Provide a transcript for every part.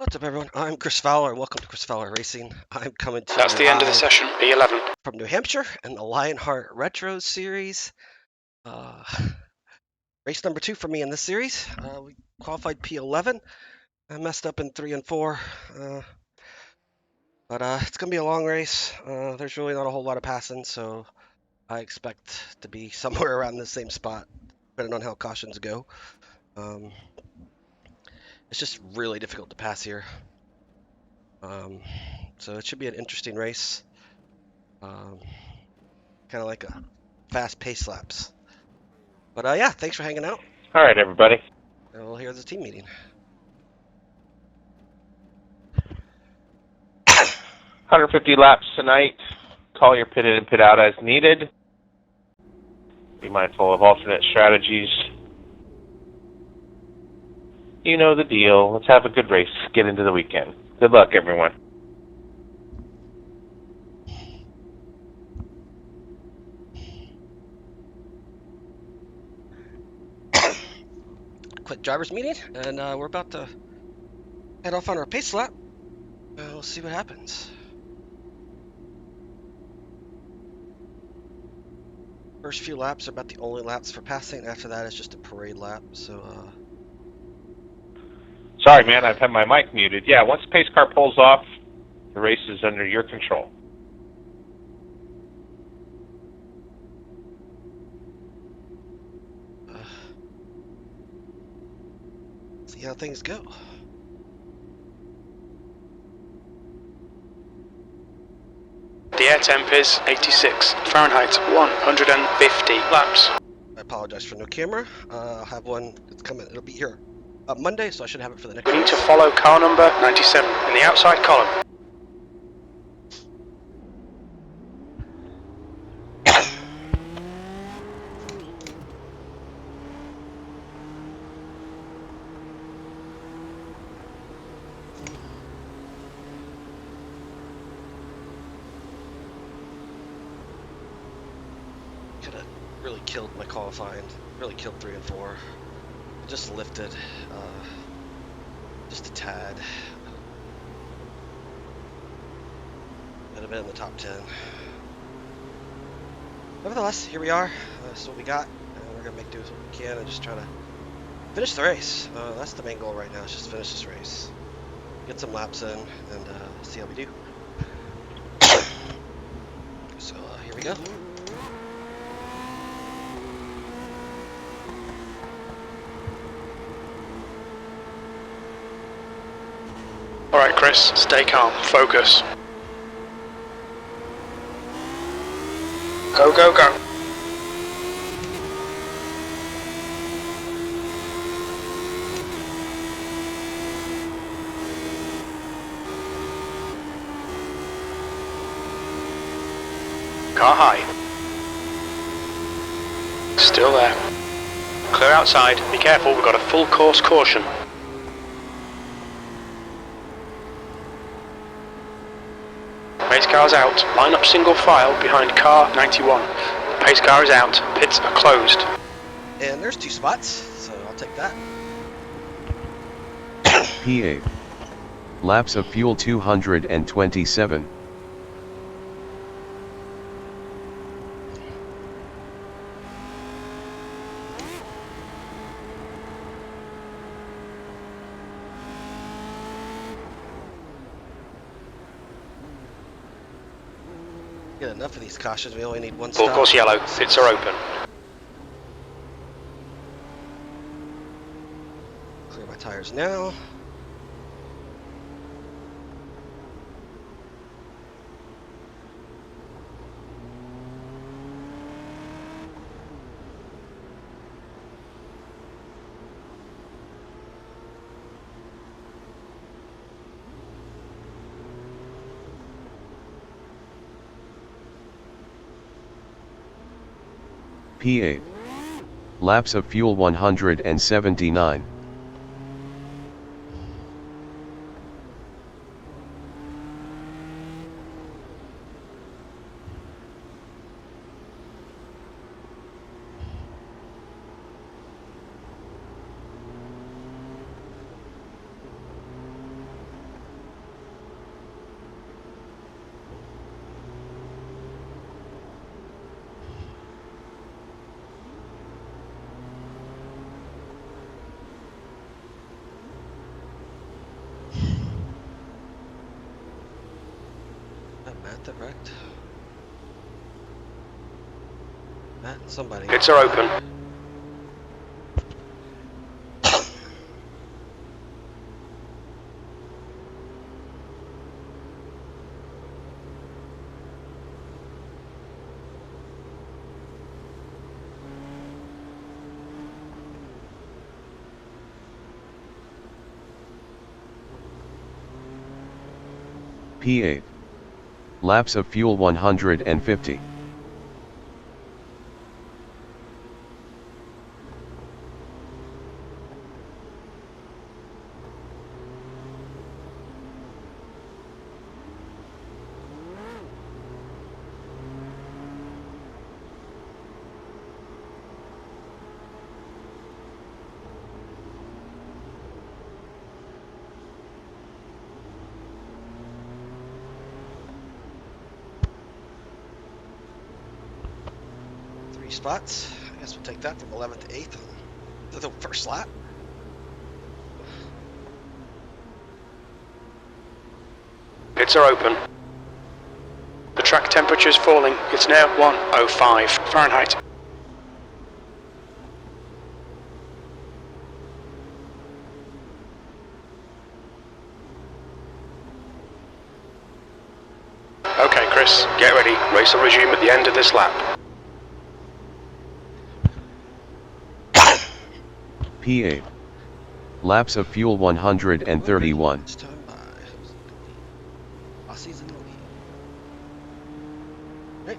What's up, everyone? I'm Chris Fowler. Welcome to Chris Fowler Racing. I'm coming to That's you the end of the live session, B11. from New Hampshire in the Lionheart Retro Series. Race number 2 for me in this series. We qualified P11. I messed up in 3 and 4, but it's going to be a long race. There's really not a whole lot of passing, so I expect to be somewhere around the same spot, depending on how cautions go. It's just really difficult to pass here. So it should be an interesting race. Kind of like a fast pace laps. But yeah, thanks for hanging out. All right, everybody. And we'll hear the team meeting. 150 laps tonight. Call your pit in and pit out as needed. Be mindful of alternate strategies. You know the deal. Let's have a good race. Get into the weekend. Good luck, everyone. Quick drivers meeting, and we're about to head off on our pace lap. We'll see what happens. First few laps are about the only laps for passing. After that, it's just a parade lap. So, Sorry, man. I've had my mic muted. Yeah, once the pace car pulls off, the race is under your control. see how things go. The air temp is 86, Fahrenheit 150 laps. I apologize for no camera. I'll have one that's coming. It'll be here Monday, so I should have it for the next We need race. to follow car number 97 in the outside column. Could have really killed my qualifying. Really killed 3 and 4. Just lifted just a tad. Could have been in the top 10. Nevertheless, here we are. That's what we got. We're going to make do with what we can and just try to finish the race. That's the main goal right now, is just finish this race. Get some laps in and see how we do. So here we go. Alright, Chris, stay calm, focus. Go, go, go. Car high. Still there. Clear outside. Be careful, we've got a full course caution. Pace car's out. Line up single file behind car 91. The pace car is out. Pits are closed. And there's 2 spots, so I'll take that. P8. Laps of fuel 227. Get enough of these cautions. We only need 1 Full stop. course yellow. Pits are open. Clear my tires now. P8. Laps of fuel 179. That Matt that wrecked? Matt, somebody. Pits are open. P8. Laps of fuel 150. Spots. I guess we'll take that from 11th to 8th to the first lap. Pits are open. The track temperature is falling. It's now 105 Fahrenheit. Okay, Chris, get ready. Race will resume at the end of this lap. P8. Laps of fuel 131. Time by Aussies in the lead. Right.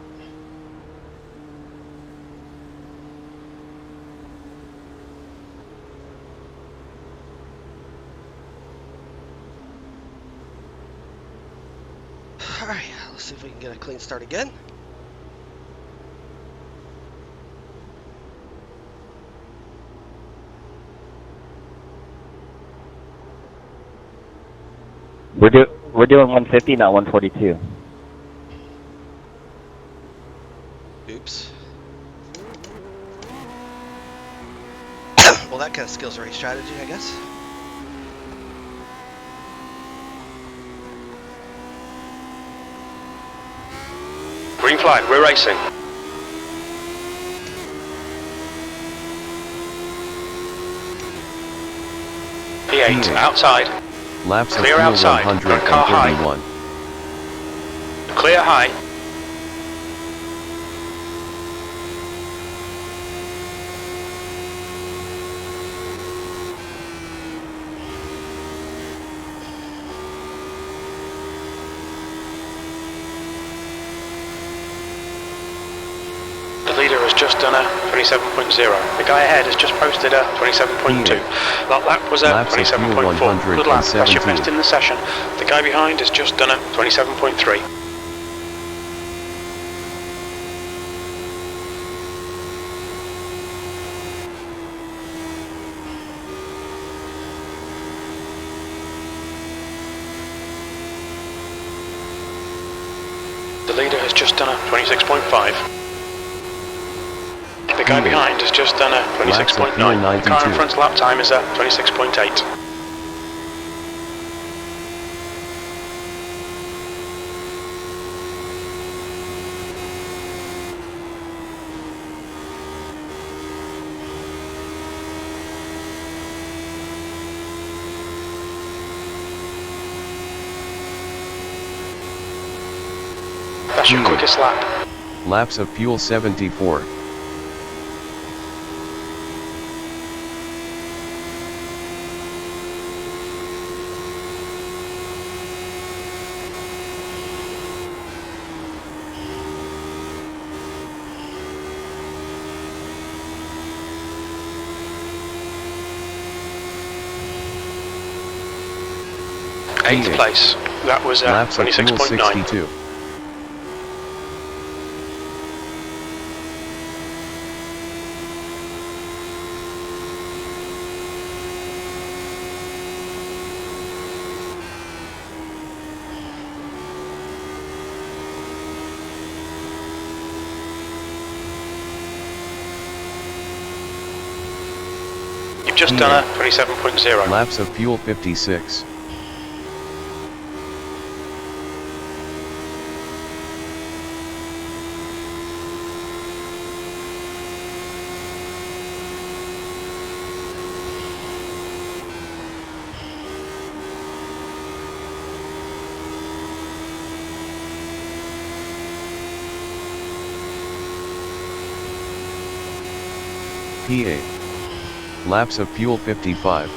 Alright, let's see if we can get a clean start again. We're doing 150, not 142. Oops. Well, that kind of skills race strategy, I guess. Green flag, we're racing. P8 outside. Laps of Clear fuel outside. Car high. 131. Clear high. The leader has just done a 27.0. The guy ahead has just posted a 27.2. That lap was a 27.4. Good lap, that's your best in the session. The guy behind has just done a 27.3. The leader has just done a 26.5. The guy behind has just done a 26.9. The car in front's lap time is a 26.8. That's your quickest lap. Laps of fuel 74. Eighth place. That was Laps of fuel 26.9. 62. You've just done a 27.0. Laps of fuel 56. P8. Laps of fuel 55.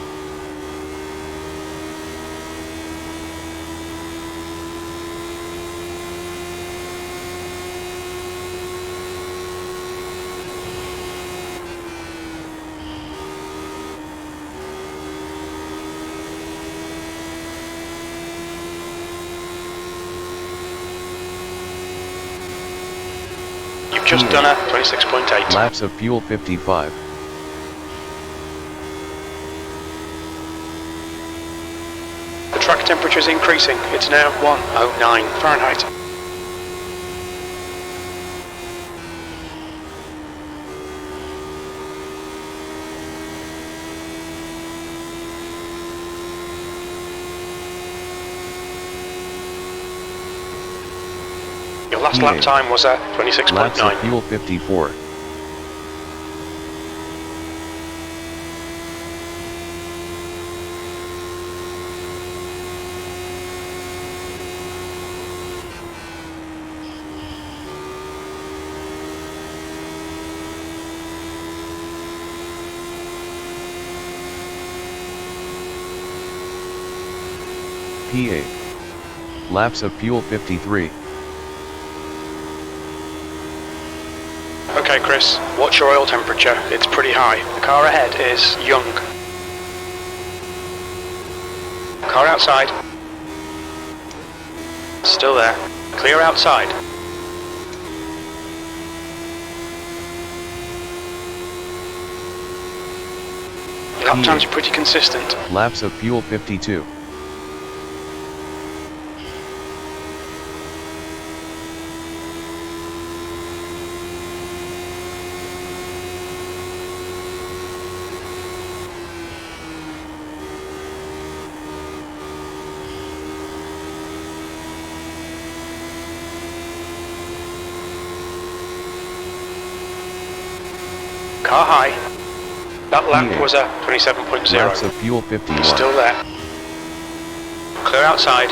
You've just done a 26.8. Laps of fuel 55. The track temperature is increasing. It's now 109 Fahrenheit. Your last lap time was at Laps of 26.9. fuel 54. P8. Laps of fuel 53. Okay, Chris, what's your oil temperature? It's pretty high. The car ahead is young. Car outside. Still there. Clear outside. Lap times are pretty consistent. Laps of fuel 52. Car high. That lap was a 27.0. Laps of fuel 51. Still there. Clear outside.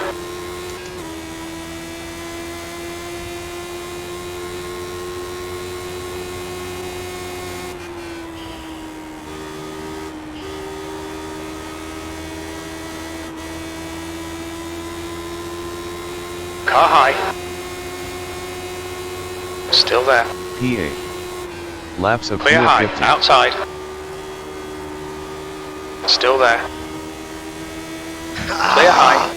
Car high. Still there. P8. Laps of Clear fuel high. 50. Outside. Still there. Clear high.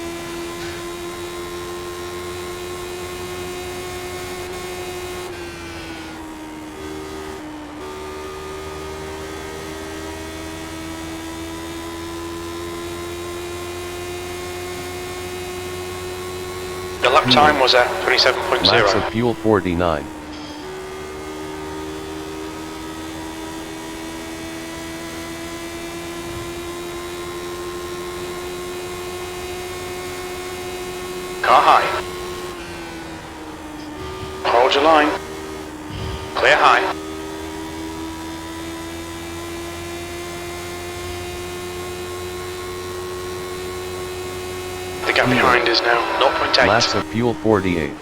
The lap time was at 27.0. Laps of fuel 49. Car high. Hold your line. Clear high. The gap behind is now 0.8. Laps of fuel 48.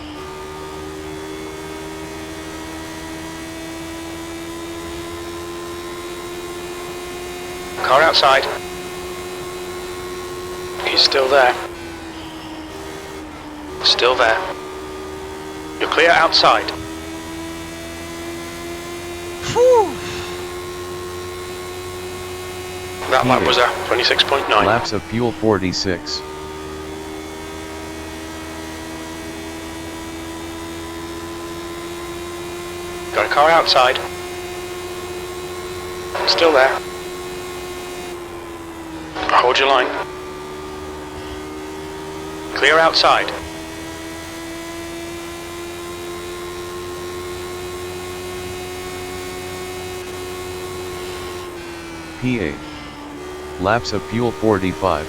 Car outside. He's still there. Still there. You're clear outside. Whew. That lap was a 26.9. Laps of fuel 46. Got a car outside. Still there. Hold your line. Clear outside. P8. Laps of fuel 45.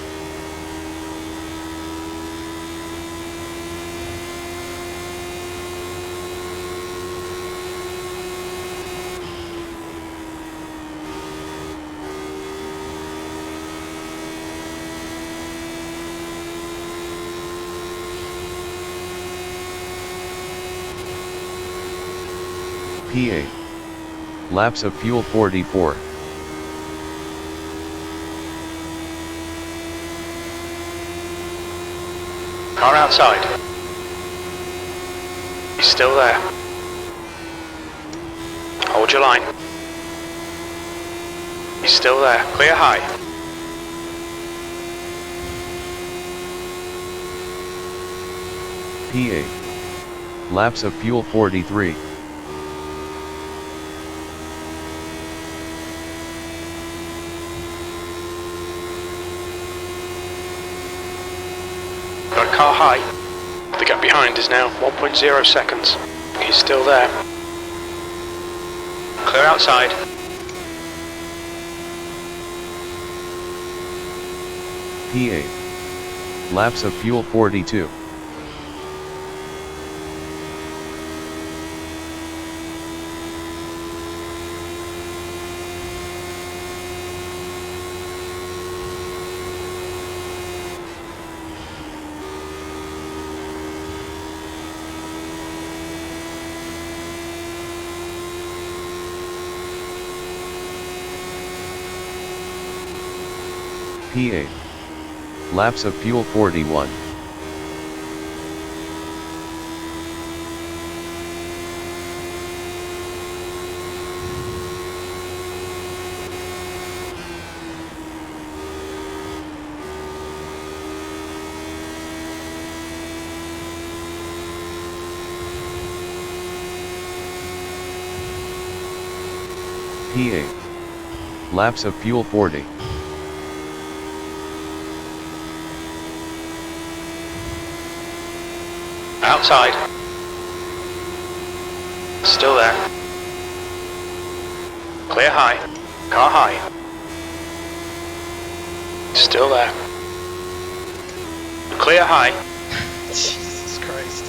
P8. Laps of fuel 44. Car outside. He's still there. Hold your line. He's still there. Clear high. P8. Laps of fuel 43. Got a car high. The gap behind is now 1.0 seconds. He's still there. Clear outside. P8. Laps of fuel 42. P8. Laps of fuel 41. P8. Laps of fuel 40. Outside. Still there. Clear high. Car high. Still there. Clear high. Jesus Christ.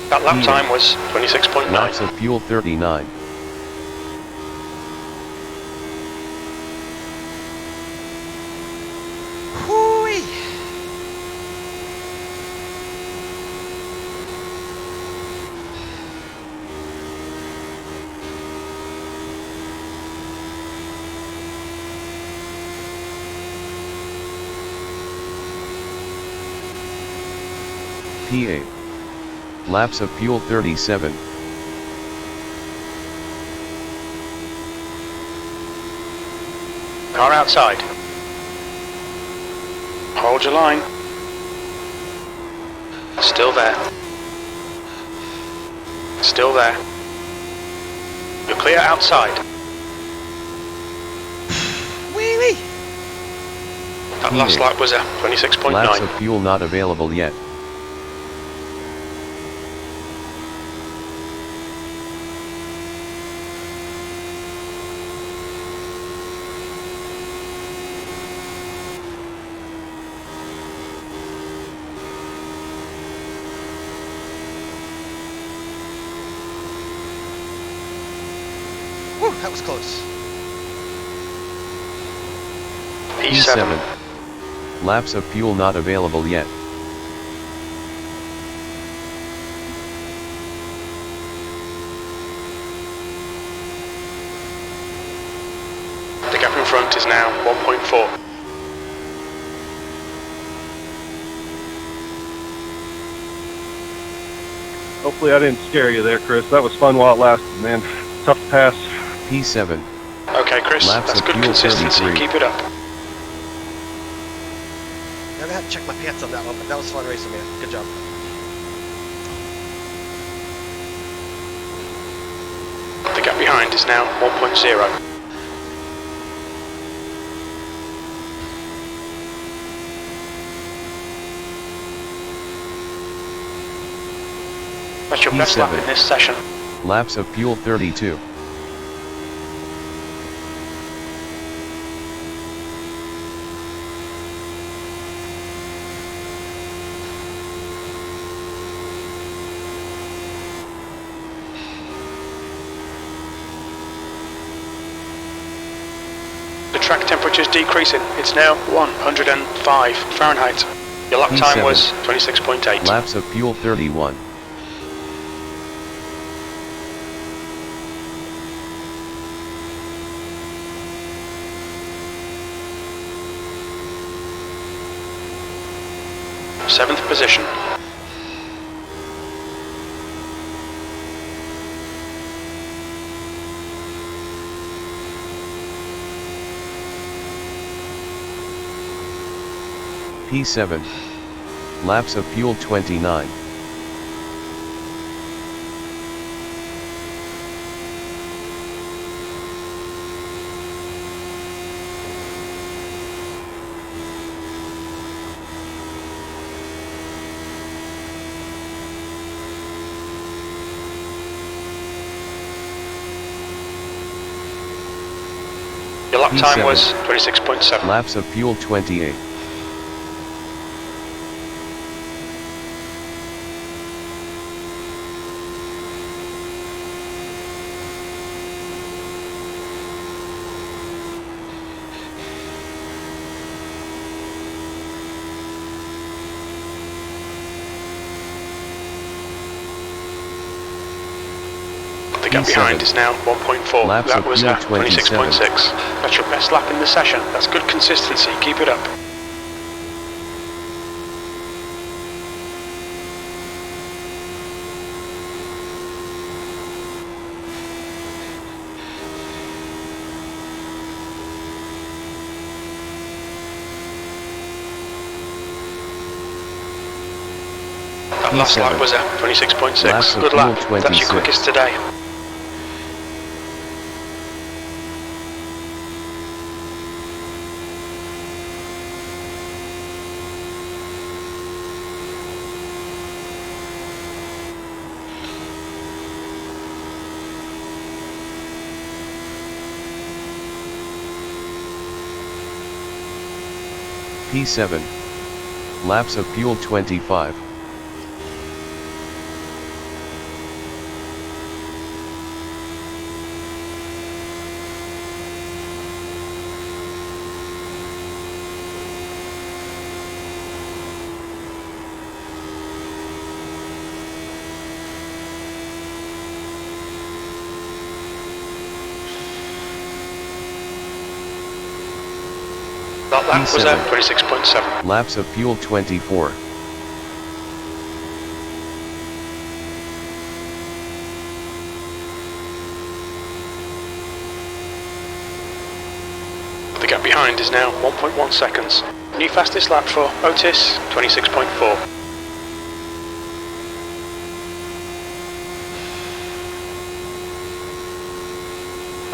That lap time was 26.9. Laps of fuel 39. Hoo-wee. P8. Laps of fuel 37. Car outside. Hold your line. Still there. Still there. You're clear outside. Wee wee. That last lap was a 26.9. Laps of fuel not available yet. Whew, that was close. P7. Laps of fuel not available yet. The gap in front is now 1.4. Hopefully I didn't scare you there, Chris. That was fun while it lasted, man. Tough to pass. P7. Okay, Chris, Laps that's of good fuel consistency. 33. Keep it up. I'm gonna have to check my pants on that one, but that was fun racing, man. Good job. The gap behind is now 1.0. That's your best lap P7. in this session. Laps of fuel 32. The track temperature is decreasing. It's now 105 Fahrenheit. Your lap time P7. was 26.8. Laps of fuel 31. 7th position. P7. Laps of fuel 29. Your lap time P7. was 26.7. Laps of fuel 28. The gap behind is now 1.4. Laps That of was fuel 26.6. That's your best lap in the session. That's good consistency. Keep it up. That last lap was at 26.6. Laps of Good fuel lap. That's your 26. quickest today. P7. Laps of fuel 25. That lap was at P7. 26.7. Laps of fuel 24. The gap behind is now 1.1 seconds. New fastest lap for Otis, 26.4.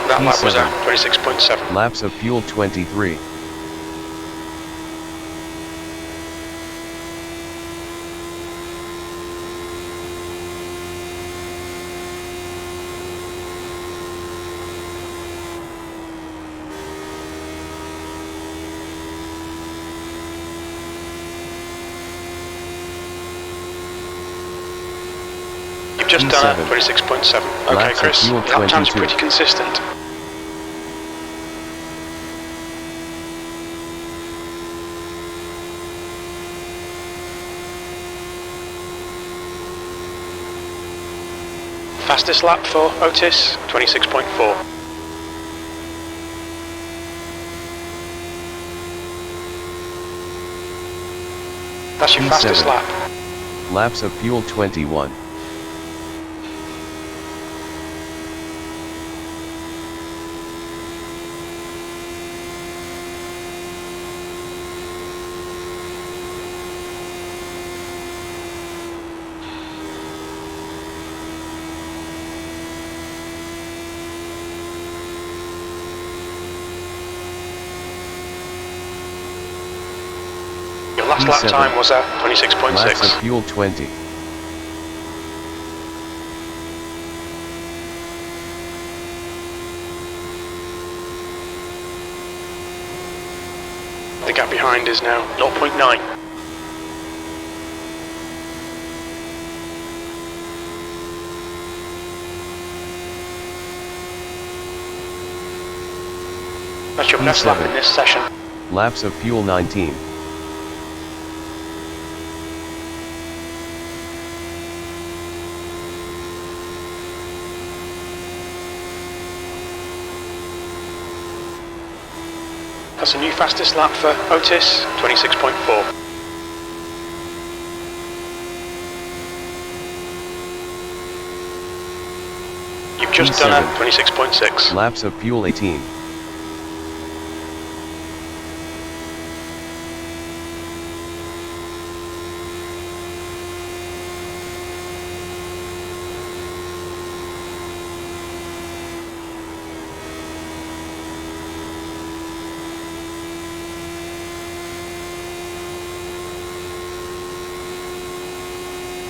That lap was at 26.7. Laps of fuel 23. You've just done at 26.7. Okay, Laps of Chris, fuel your lap time's 22. pretty consistent. Fastest lap for Otis, 26.4. That's your P7. fastest lap. Laps of fuel 21. Your last lap P7. time was at Laps 26.6. of fuel 20. The gap behind is now 0.9. That's your best lap in this session. Laps of fuel 19. That's a new fastest lap for Otis, 26.4. just done a 26.6. Laps of fuel 18.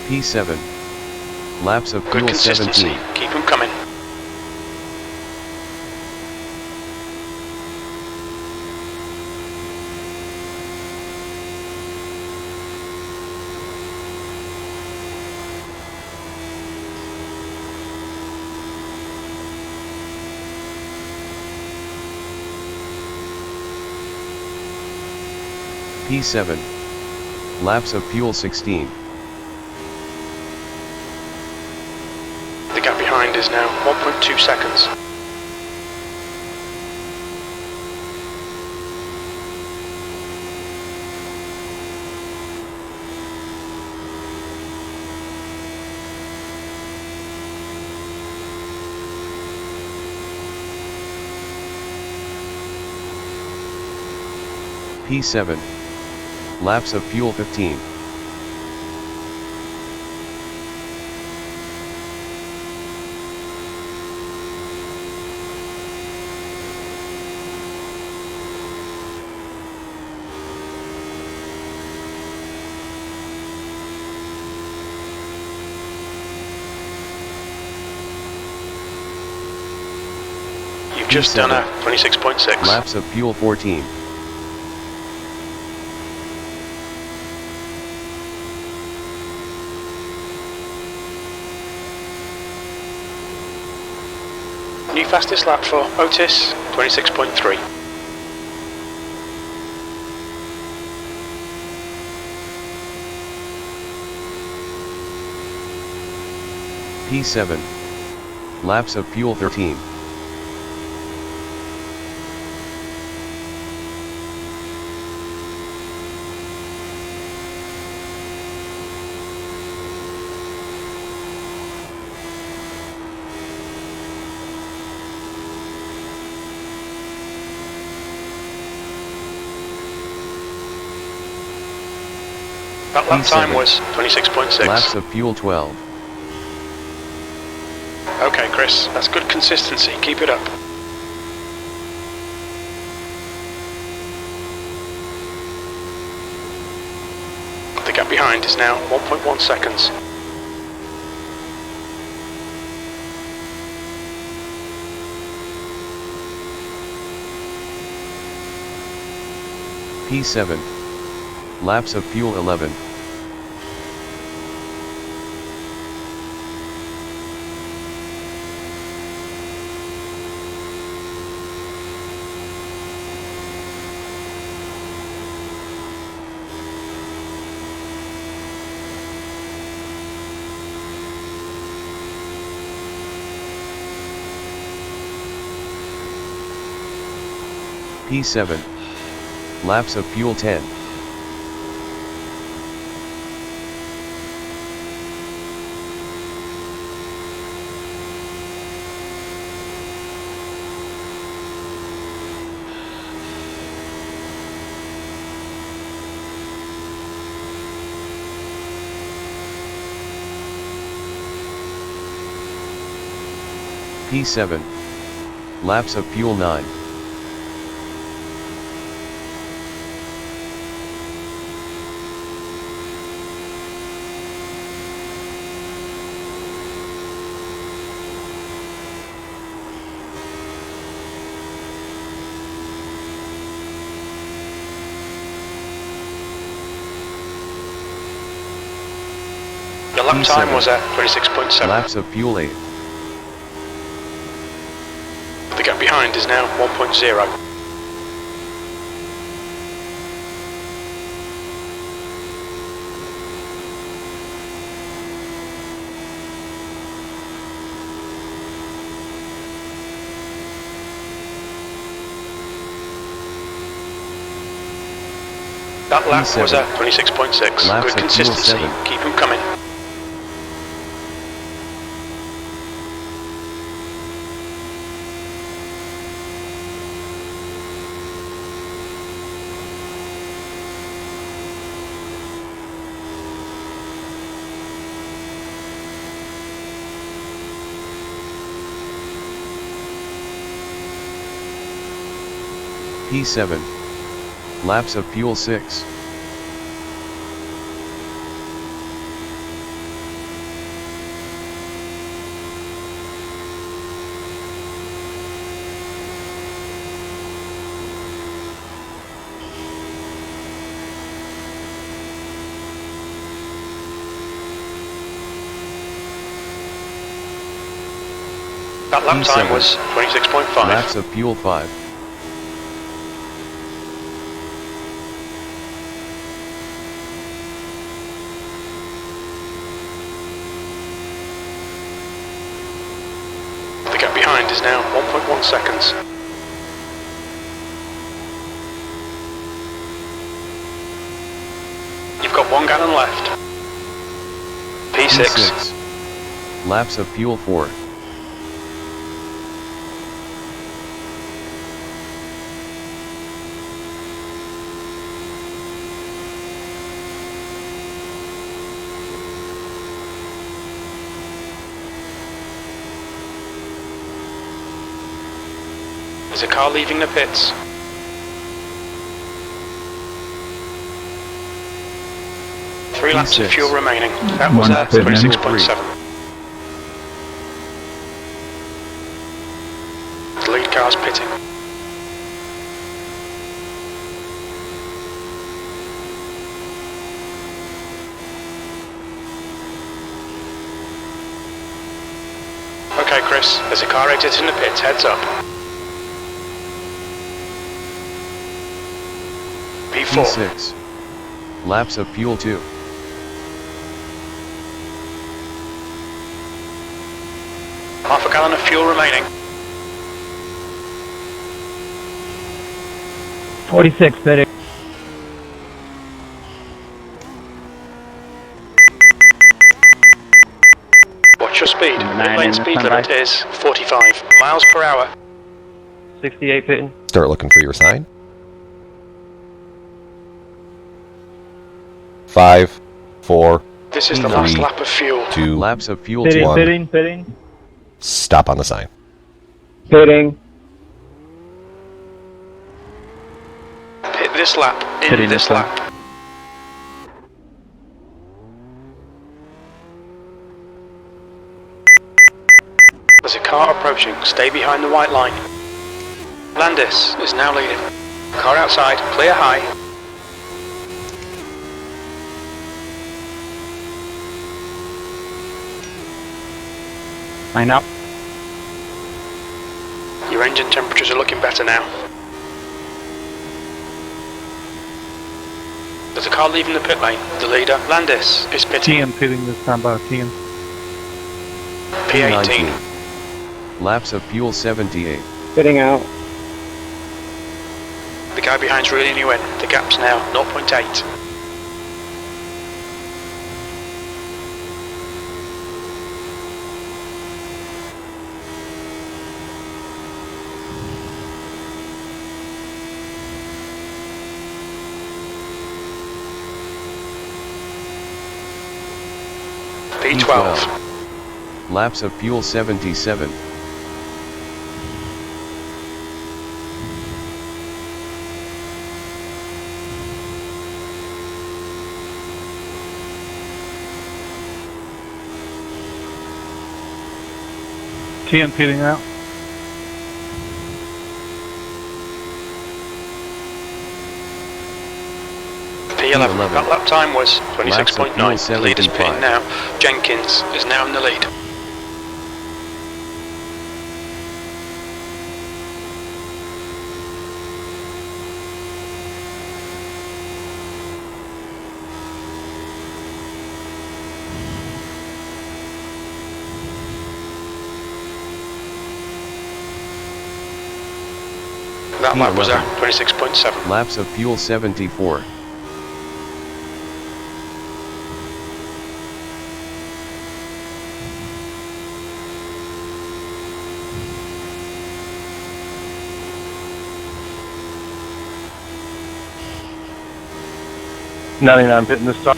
P7. Laps of Good fuel consistency. 17. Keep them coming. P7. Laps of fuel 16. The gap behind is now 1.2 seconds. P7. Laps of fuel 15. You've just done a 26.6. Laps of fuel 14. New fastest lap for Otis, 26.3. P7. Laps of fuel 13. That lap time was 26.6. Laps of fuel 12. Okay, Chris, that's good consistency. Keep it up. The gap behind is now 1.1 seconds. P7. Laps of fuel 11. P7. Laps of fuel 10. P7. Laps of fuel 9. Your lap time was at 26.7. Laps of fuel 8. The gap behind is now 1.0. That lap P7. was at 26.6. Laps Good of consistency. fuel 7. Keep them coming. P7. Laps of fuel 6. That lap time was 26.5. Laps of fuel 5. The gap behind is now 1.1 seconds. You've got 1 gallon left. P6. Laps of fuel 4. There's a car leaving the pits. Three laps of fuel remaining. That was 26.7. The lead car's pitting. Okay, Chris, there's a car exiting the pits. Heads up. P6. Laps of fuel 2. Half a gallon of fuel remaining. 46 pitting. Watch your speed. Mid-lane speed limit is 45 miles per hour. 68 pitting. Start looking for your sign. 5, 4, This is the last lap of fuel. 2, Laps of fuel 2. Pitting. stop on the sign. Pitting. Hit this lap. In this lap. There's a car approaching. Stay behind the white line. Landis is now leading. Car outside. Clear high. Line up. Your engine temperatures are looking better now. There's a car leaving the pit lane. The leader, Landis, is pitting. TM pitting this time by TM. P18. Laps of fuel 78. Pitting out. The guy behind's reeling you in. The gap's now 0.8. P12. Laps of fuel 77. TM pitting out. P11. That lap time was 26.9. The leader's pitting 75. now. Jenkins is now in the lead. That lap was at 26.7. Laps of fuel 74. $99 pitting this time.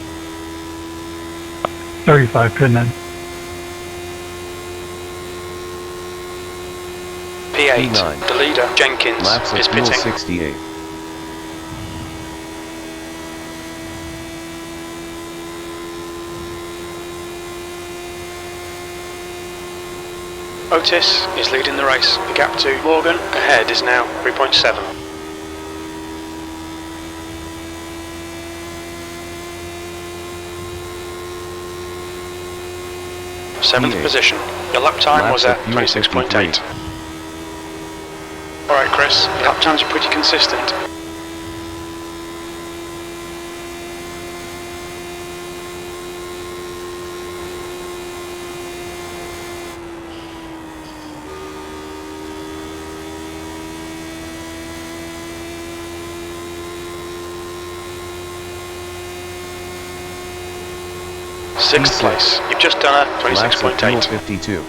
35 pitting in. P8. P9. The leader, Jenkins, Laps of is fuel pitting. 68. Otis is leading the race. The gap to Morgan ahead is now 3.7. Seventh P8. position. Your lap time Laps was of at fuel 26.8. Alright Chris, your lap times are pretty consistent. Sixth place. You've just done a Laps of fuel 26.8. 52.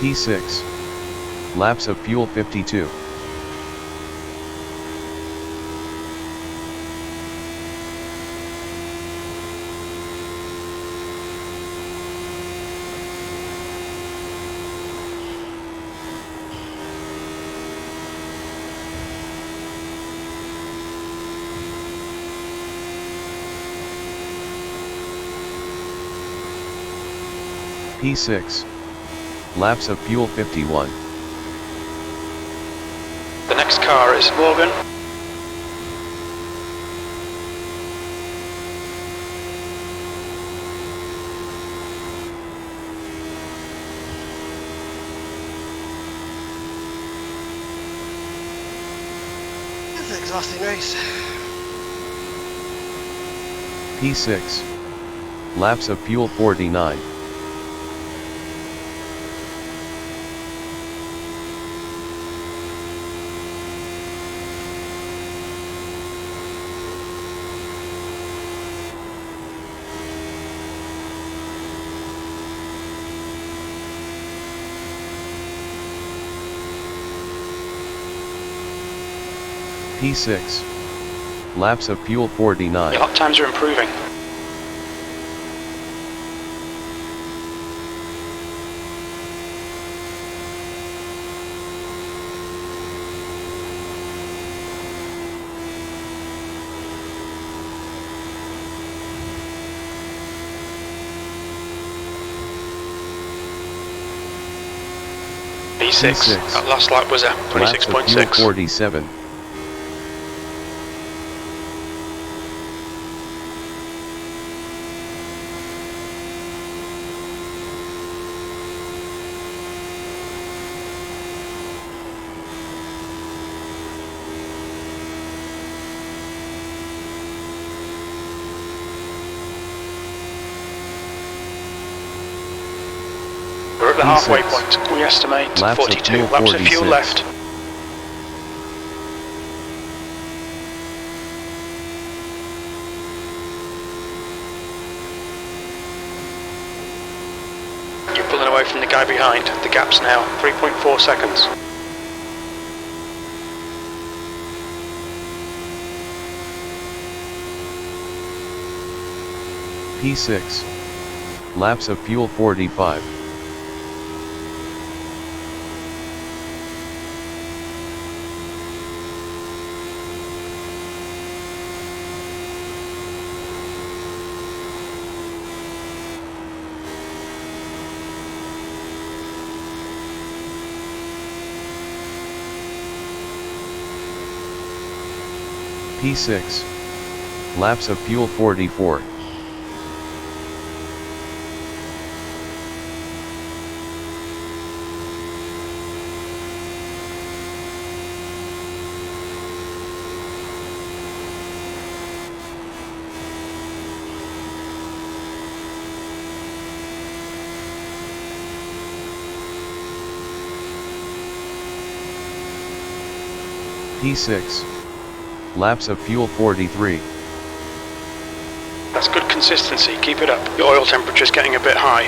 P6. Laps of fuel 52. P6. Laps of fuel 51. The next car is Morgan. It's an exhausting race. P6. Laps of fuel 49. P6. Laps of fuel 49. Your lap times are improving. P6. P6. That last lap was a Laps of fuel 26.6. 47. We're at the P6. halfway point. We estimate Laps of 42 fuel laps of fuel 46. left. You're pulling away from the guy behind. The gap's now 3.4 seconds. P6. Laps of fuel 45. P6. Laps of fuel 44. P6. Laps of fuel 43. That's That's good consistency. Keep it up. Your oil temperature's getting a bit high.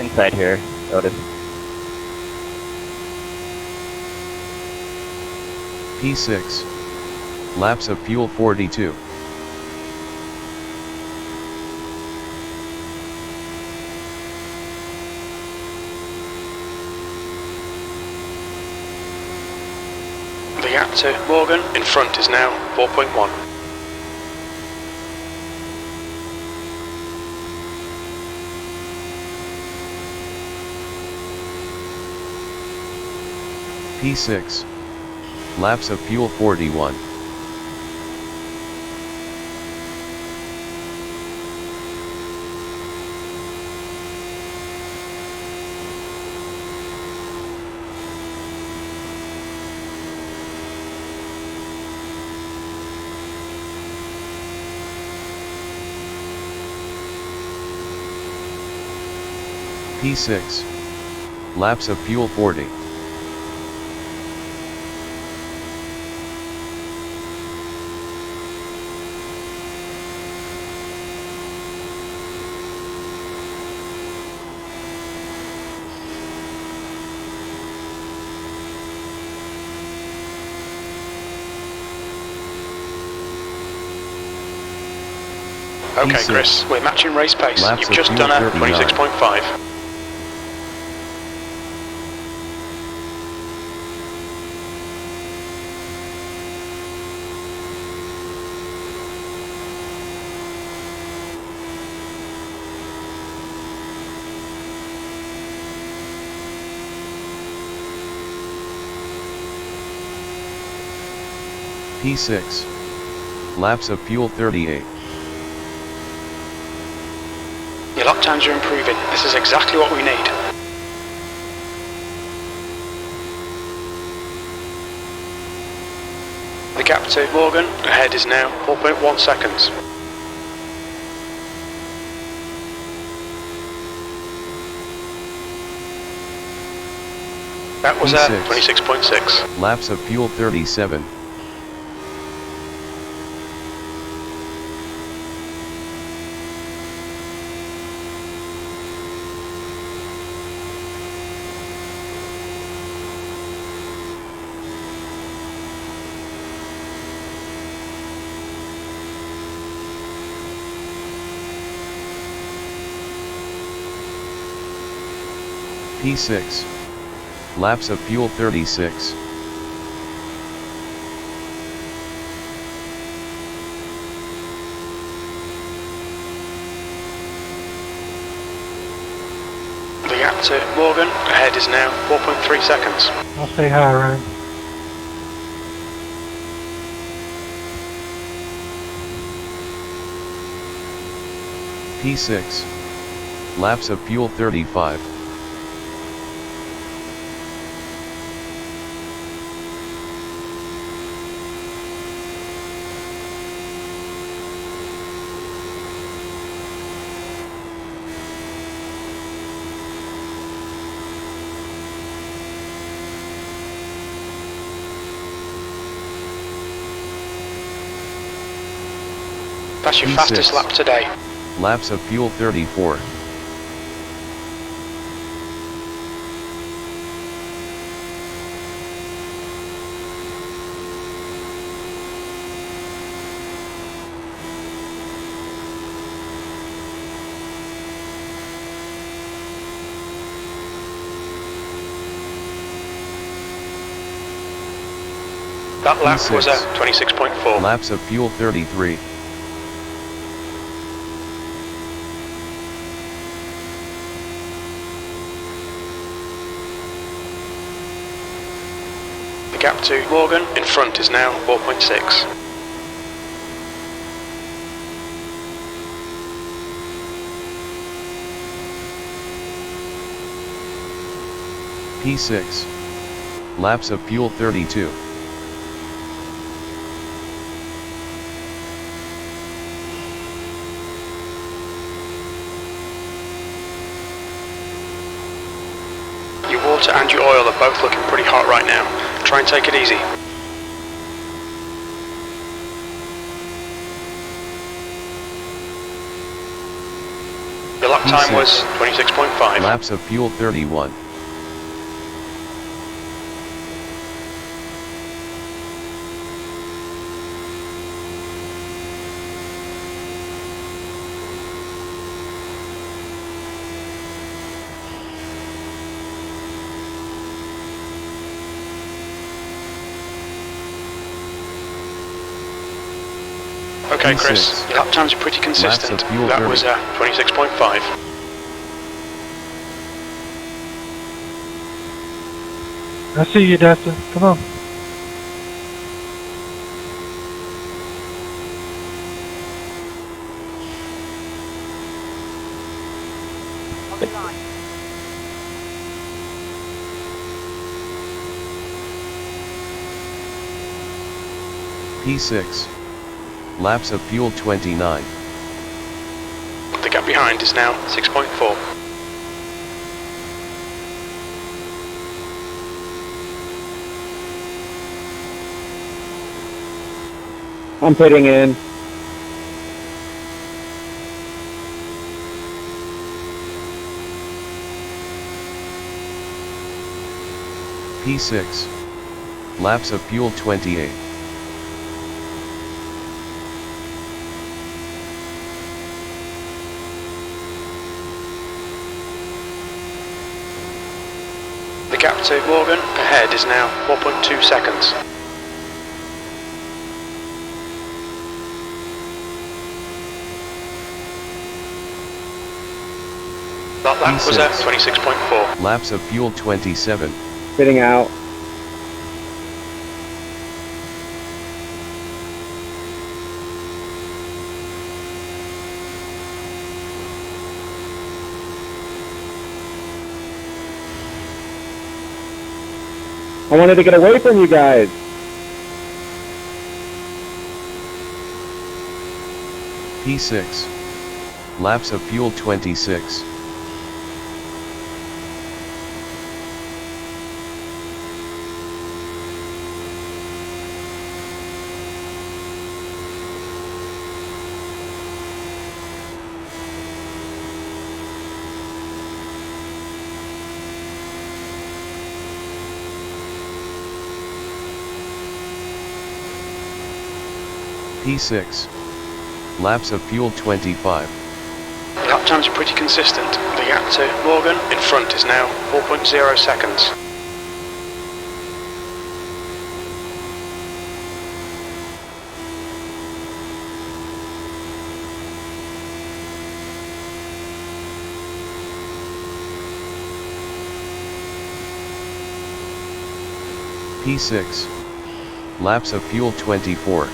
Inside here, Lotus. P6. Laps of fuel 42. The gap to Morgan in front is now 4.1. P6. Laps of fuel 41. P6. Laps of fuel 40. Okay, P6. Chris, we're matching race pace. Laps You've of just fuel done a 39. 26.5. P6. Laps of fuel 38. Your lap times are improving. This is exactly what we need. The gap to Morgan ahead is now 4.1 seconds. That was at P6. 26.6. Laps of fuel 37. P6. Laps of fuel 36. The gap to Morgan ahead is now 4.3 seconds. I'll say hi, Ryan. P6. Laps of fuel 35. That's your P6. fastest lap today. Laps of fuel 34. That lap P6. was at 26.4. Laps of fuel 33. The gap to Morgan in front is now 4.6. P6. Laps of fuel 32. water and your oil are both looking pretty hot right now. Try and take it easy. Your lap time was 26.5. Laps of fuel 31. Okay, Chris, your lap times are pretty consistent. That was 26.5. I see you, Dustin. Come on. P6. Laps of fuel 29. The gap behind is now 6.4. I'm pitting in. P6. Laps of fuel 28. The gap to Morgan ahead is now 4.2 seconds. That lap was at 26.4. Laps of fuel 27. Pitting out. I wanted to get away from you guys. P6. Laps of fuel 26. P6. Laps of fuel 25. Lap times are pretty consistent. The gap to Morgan in front is now 4.0 seconds. P6. Laps of fuel 24.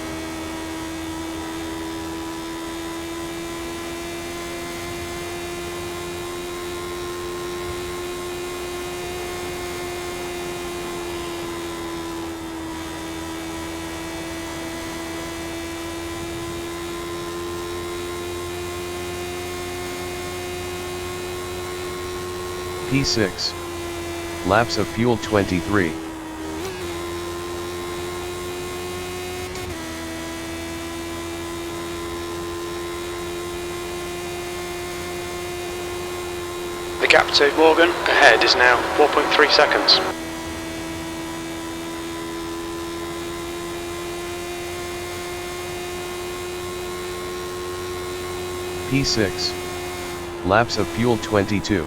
P6. Laps of fuel 23. The gap to Morgan ahead is now 4.3 seconds. P6. Laps of fuel 22.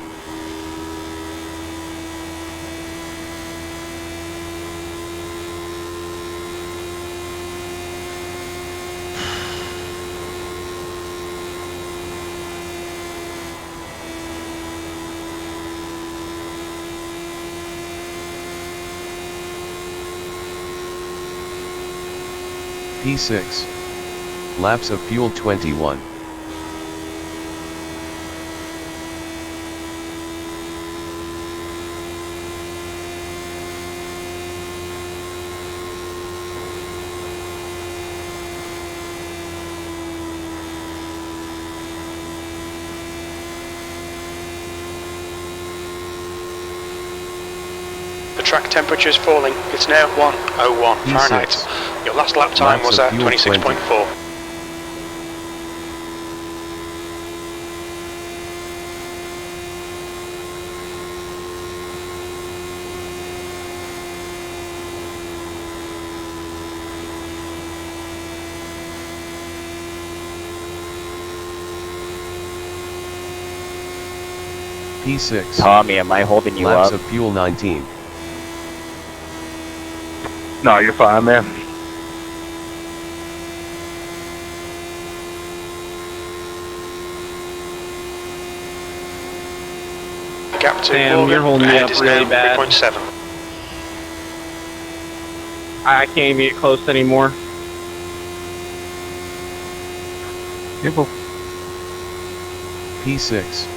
P6. Laps of fuel 21. track temperature is falling. It's now 101 Fahrenheit. Your last lap time was at 26.4. P6. Tommy, am I holding you Laps up? of fuel 19. No, you're fine, man. Gap to Sam, Morgan. you're holding me Ahead up is really now bad. 3.7. I can't even get close anymore. Careful. P6.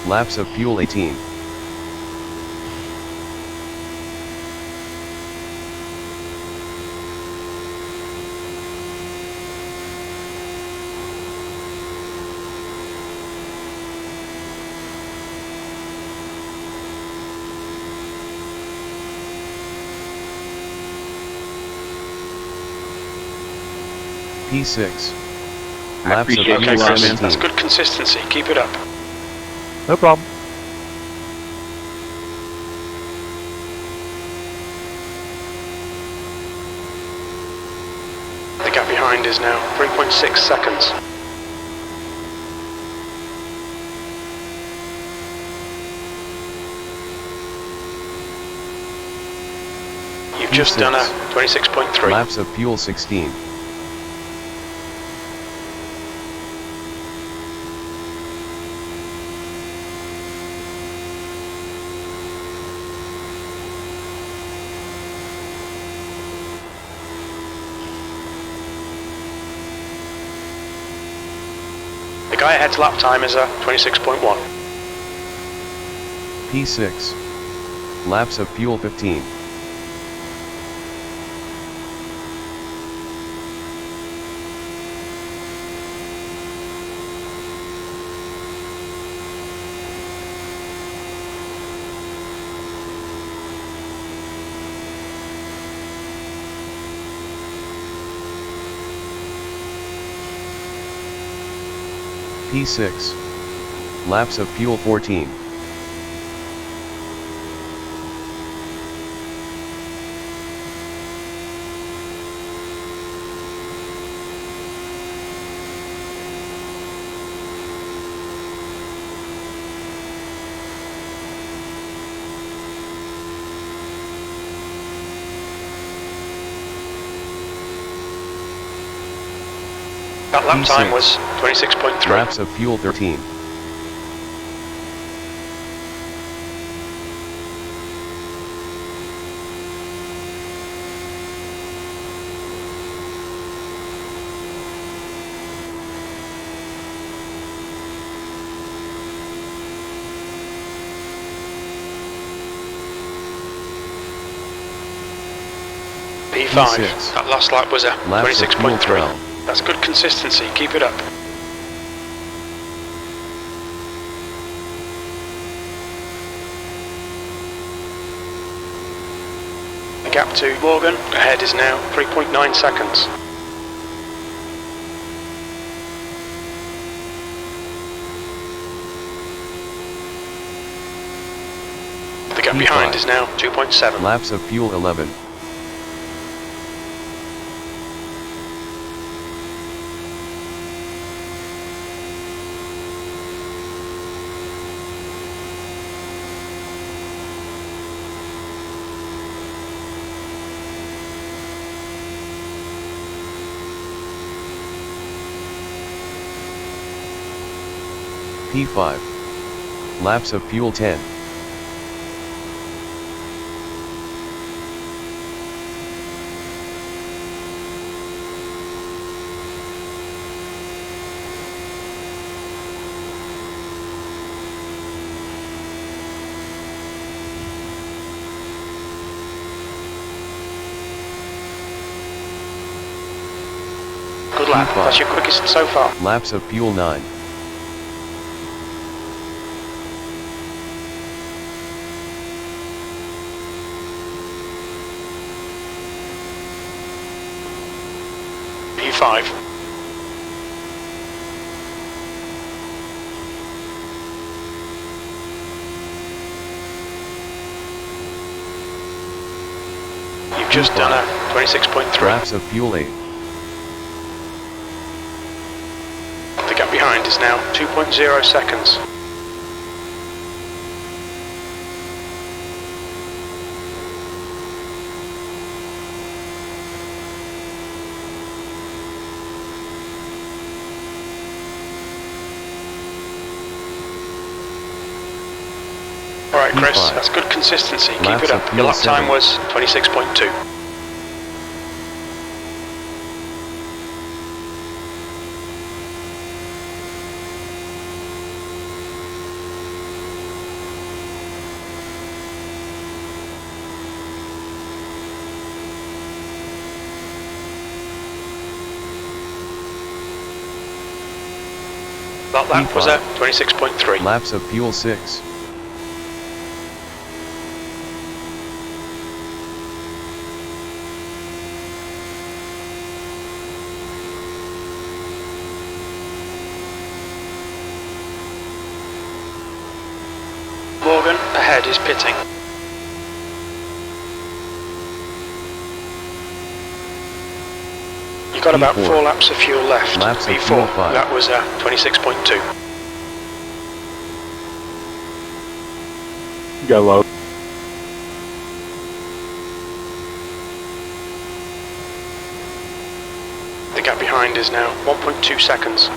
Laps of fuel 18. P6. Laps of appreciate fuel Okay, Chris, 17. that's good consistency. Keep it up. No problem. The gap behind is now 3.6 seconds. You've just done a 26.3. Laps of fuel 16. The guy ahead's lap time is a 26.1. P6. Laps of fuel 15. P6. Laps of fuel 14. That lap time was 26.3. Laps of fuel 13. P5. P6. That last lap was a Laps of fuel 26.3. 12. That's good consistency. Keep it up. The gap to Morgan ahead is now 3.9 seconds. The gap behind P5. is now 2.7. Laps of fuel 11. P5. Laps of fuel 10. Good lap. P5. That's your quickest so far. Laps of fuel 9. P5. You've just done a 26.3. Laps of fuel 8. The gap behind is now 2.0 seconds. Alright Chris, P5. that's good consistency. Keep Laps it of up. Your fuel lap time 7. was 26.2. That lap was at 26.3. Laps of fuel 6. Morgan ahead is pitting. You've got about P4. 4 laps of fuel left. Laps of P4, fuel 5. that was 26.2. Go low. The gap behind is now 1.2 seconds.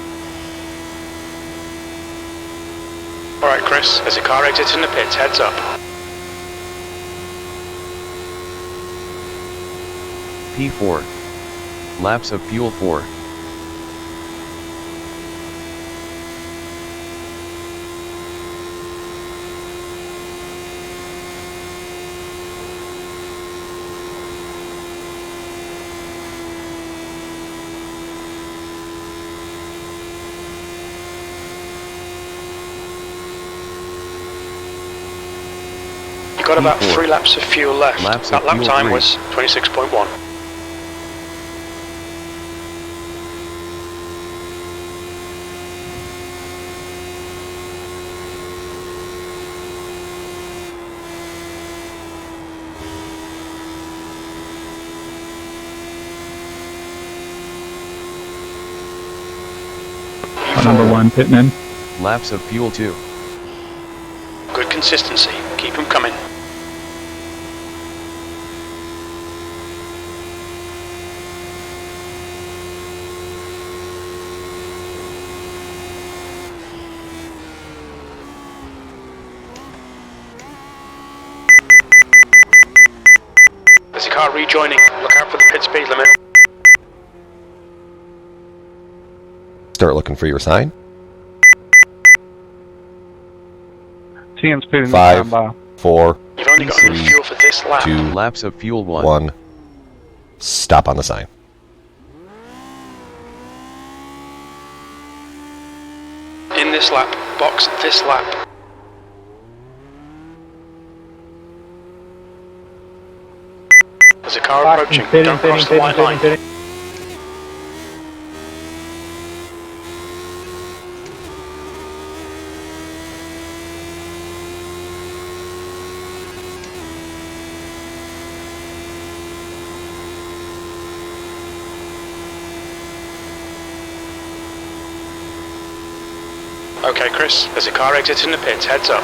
Alright Chris, there's a car exiting the pits, heads up. P4. Laps of fuel 4. You've got about P4. 3 laps of fuel left. Laps that of lap fuel time 3. was 26.1. Number 1 pitting in. Laps of fuel 2. Good consistency, keep them coming. There's a car rejoining, look out for the pit speed limit. Start looking for your sign. TN's pitting 5, by. 4, You've only got enough 3, fuel for this lap. 2, Laps of fuel 1. 1. Stop on the sign. In this lap, box this lap. There's a car approaching, don't cross the white line. Okay Chris, there's a car exiting the pits, heads up.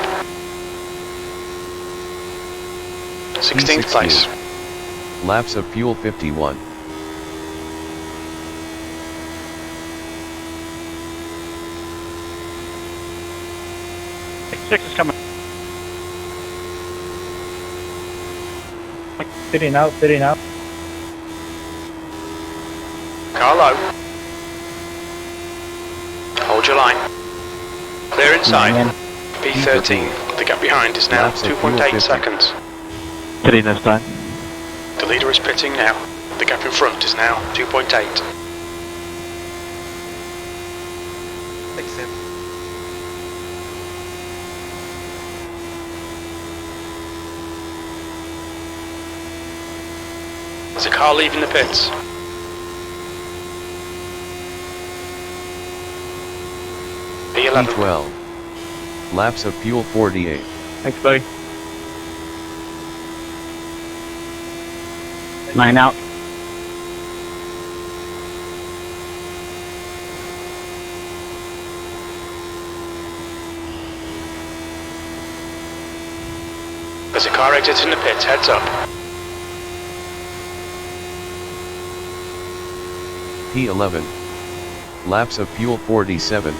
16th place. Laps of fuel 51. Six is coming. Fitting out, fitting out. Car low. Hold your line. Clear inside. P13. The gap behind is now Laps of fuel 2.8 50. seconds. Fitting this time. The leader is pitting now. The gap in front is now 2.8. Thanks, Sam. There's a car leaving the pits. P11. P12. Laps of fuel 48. Thanks, buddy. 9 out. There's a car exiting the pits, heads up. P11. Laps of fuel 47.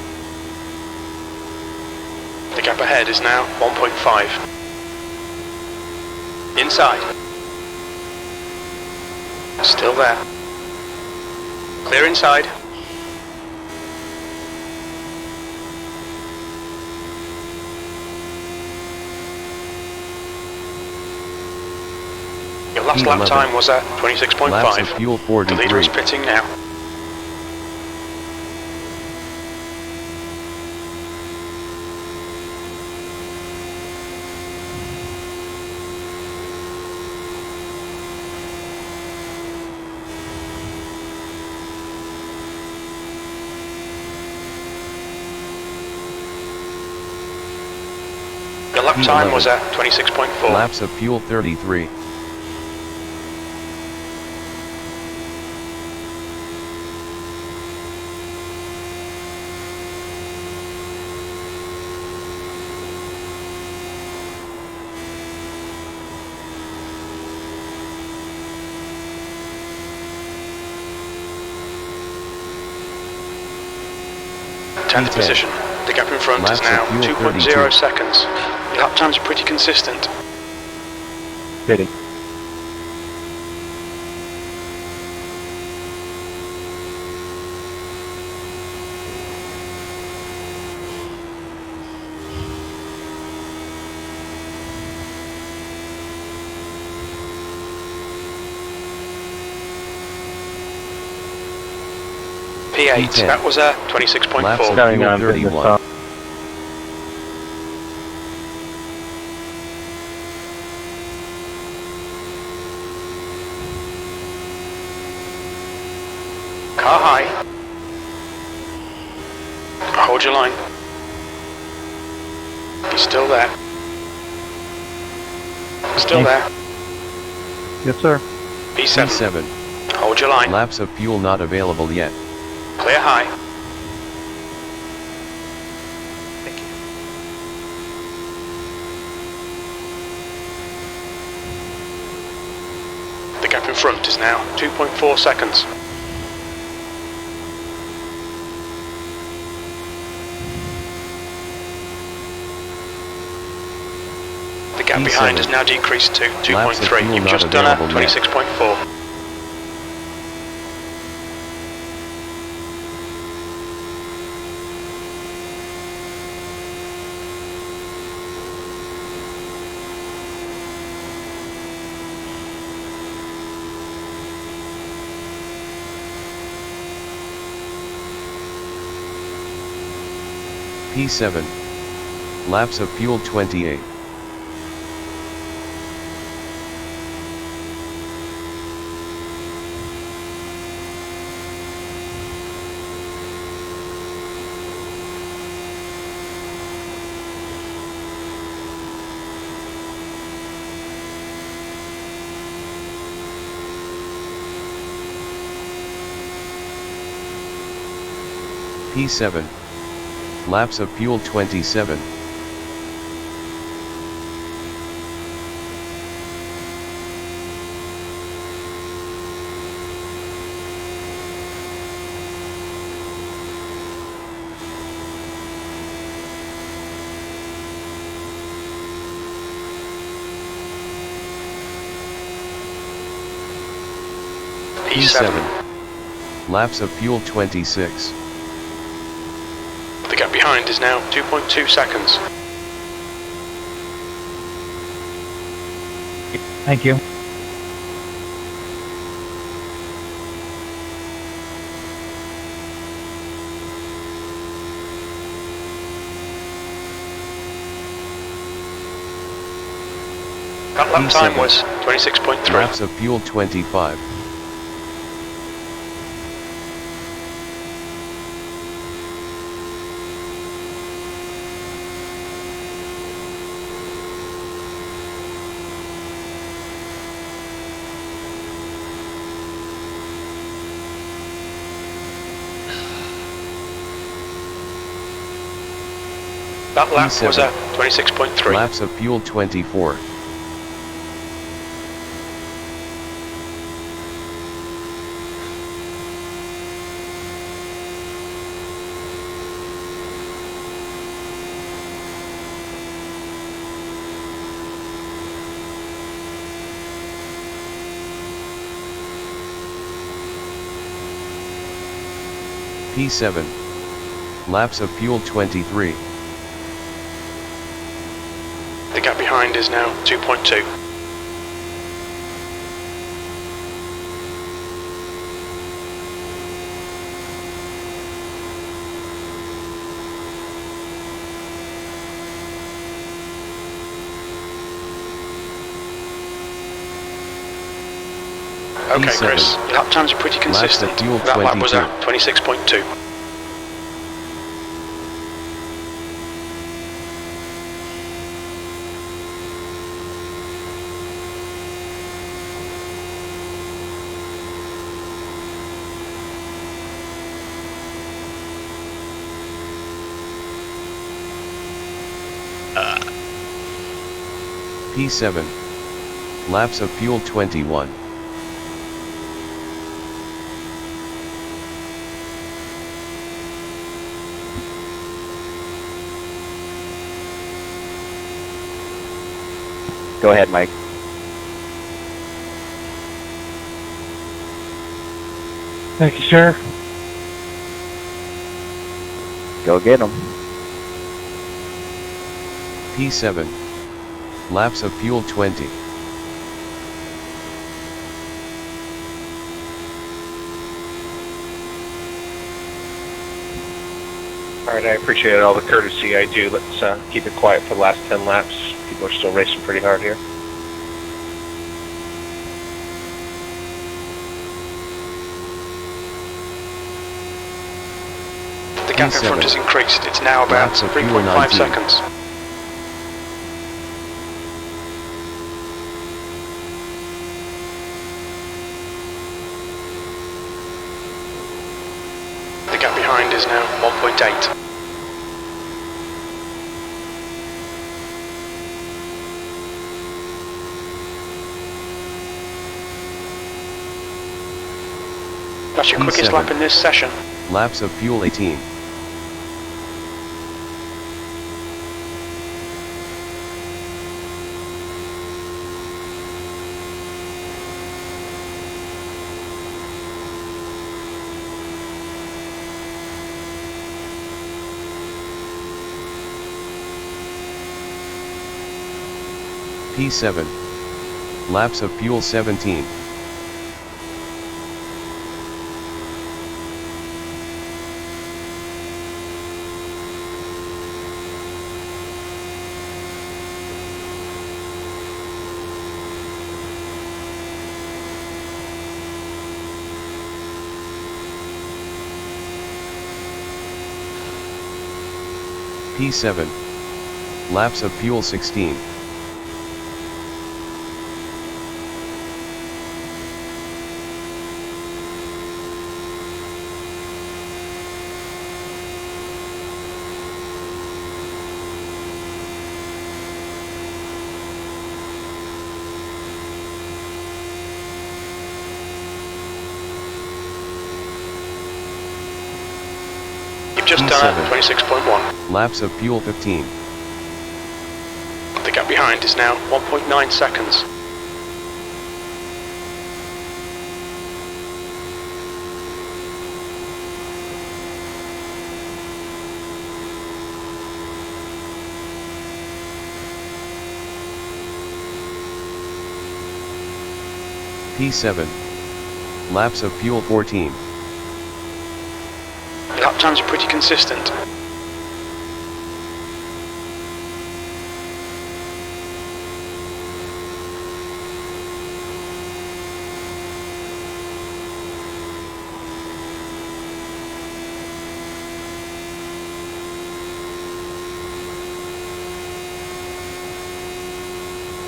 The gap ahead is now 1.5. Inside. Still there. Clear inside. Your last lap P11. time was at 26.5. Laps of fuel The 43. leader is pitting now. Your lap time was at 26.4. Laps of fuel 33. Tenth P10. position. The gap in front Laps is of now fuel 2.0 32. seconds. Your lap times are pretty consistent. Pitting. P8, P10. that was a Laps 26.4. of Going fuel on for the 31. stop. Car high. Hold your line. He's still there. Still there. Yes, sir. P7. P7. Hold your line. Laps of fuel not available yet. Clear high. Thank you. The gap in front is now 2.4 seconds. The gap behind has now decreased to Laps of 2.3. fuel You've not just done a available yet. 26.4. P7. Laps of fuel 28. P7. Laps of fuel 27. P7. Laps of fuel 26. The gap behind is now 2.2 seconds. Thank you. That lap time was 26.3. Laps of fuel 25. That lap P7. was a 26.3. Laps of fuel 24. P7. Laps of fuel 23. The gap behind is now 2.2. Okay, P7. Chris, your lap times are pretty consistent. fuel That lap was 22. at 26.2. P7. Laps of fuel 21. Go ahead, Mike. Thank you, sir. Go get him. P7. Laps of fuel 20. Alright, I appreciate all the courtesy I do. Let's keep it quiet for the last 10 laps. People are still racing pretty hard here. The gap in front has increased. It's now about Laps of fuel 3.5 19. seconds. The gap behind is now 1.8. That's your quickest P7. lap in this session. Laps of fuel 18. P7. Laps of fuel 17. P7. Laps of fuel 16. You've just done it, 26.1. Laps of fuel 15. The gap behind is now 1.9 seconds. P7. Laps of fuel 14. Lap times are pretty consistent.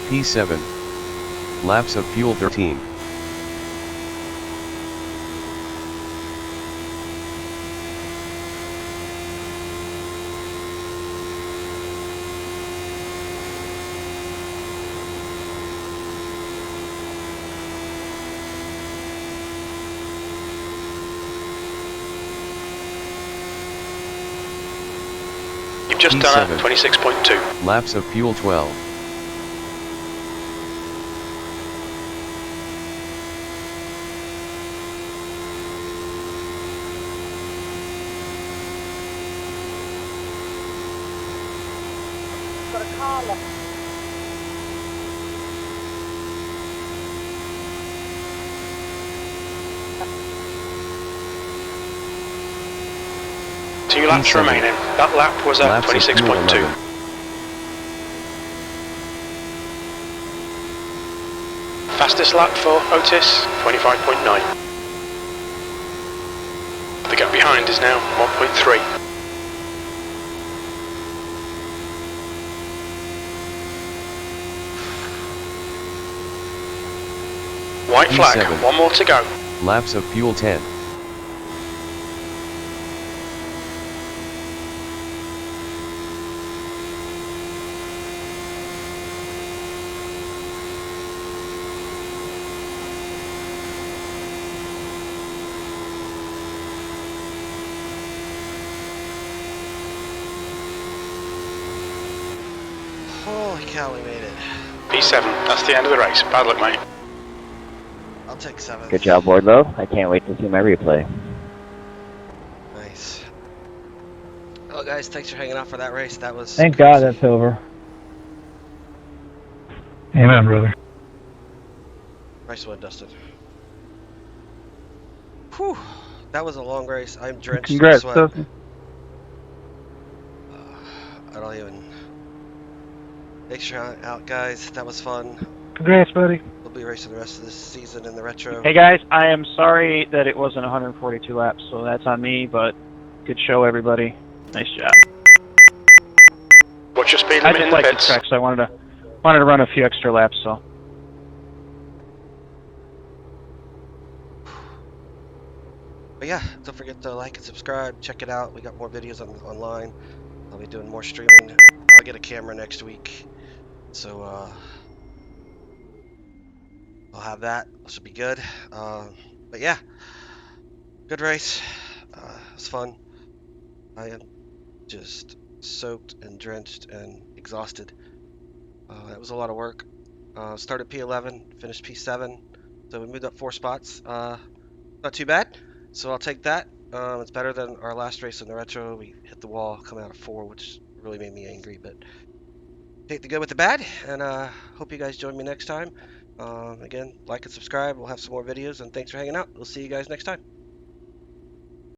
P7. Laps of fuel 13. You've just done a 26.2. Laps of fuel 12. Two laps remaining. That lap was a 26.2. Fastest lap for Otis, 25.9. The gap behind is now 1.3. White flag, P7. one more to go. Laps of fuel 10. Holy cow, we made it. P7, that's the end of the race. Bad luck, mate. I'll take 7th. Good job, Wardlow. I can't wait to see my replay. Nice. Well, guys, thanks for hanging out for that race. That was Thank crazy. God that's over. Amen, brother. Nice one, Dustin. Whew. That was a long race. I'm drenched in Congrats, sweat. Dustin. I don't even... Thanks for hanging out, guys. That was fun. Congrats, buddy. We'll be racing the rest of this season in the retro. Hey guys, I am sorry that it wasn't 142 laps, so that's on me, but good show, everybody. Nice job. What's your speed I limit in just the like the pits? track, so I wanted to run a few extra laps, so. But yeah, don't forget to like and subscribe. Check it out. We got more videos online. I'll be doing more streaming. I'll get a camera next week. So, I'll have that. Should be good. But yeah, good race. It was fun. I am just soaked and drenched and exhausted. That was a lot of work. Started P11, finished P7, so we moved up 4 spots. Not too bad, so I'll take that. It's better than our last race in the retro. We hit the wall coming out of 4, which really made me angry, but take the good with the bad, and hope you guys join me next time. Again, like and subscribe. We'll have some more videos, and thanks for hanging out. We'll see you guys next time.